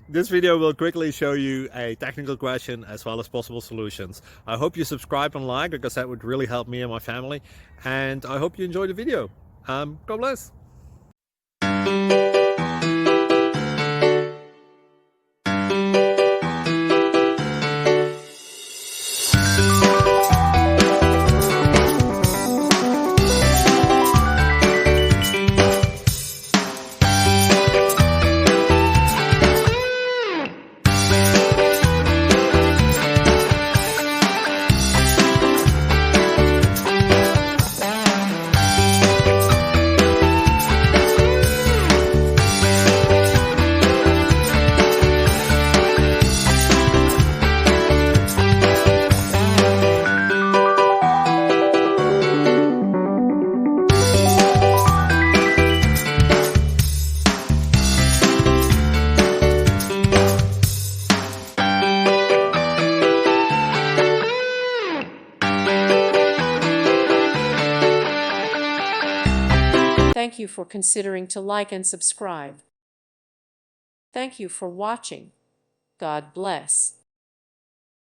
This video will quickly show you a technical question as well as possible solutions. I hope you subscribe and like, because that would really help me and my family. And I hope you enjoy the video. God bless. Thank you for considering to like and subscribe. Thank you for watching. God bless.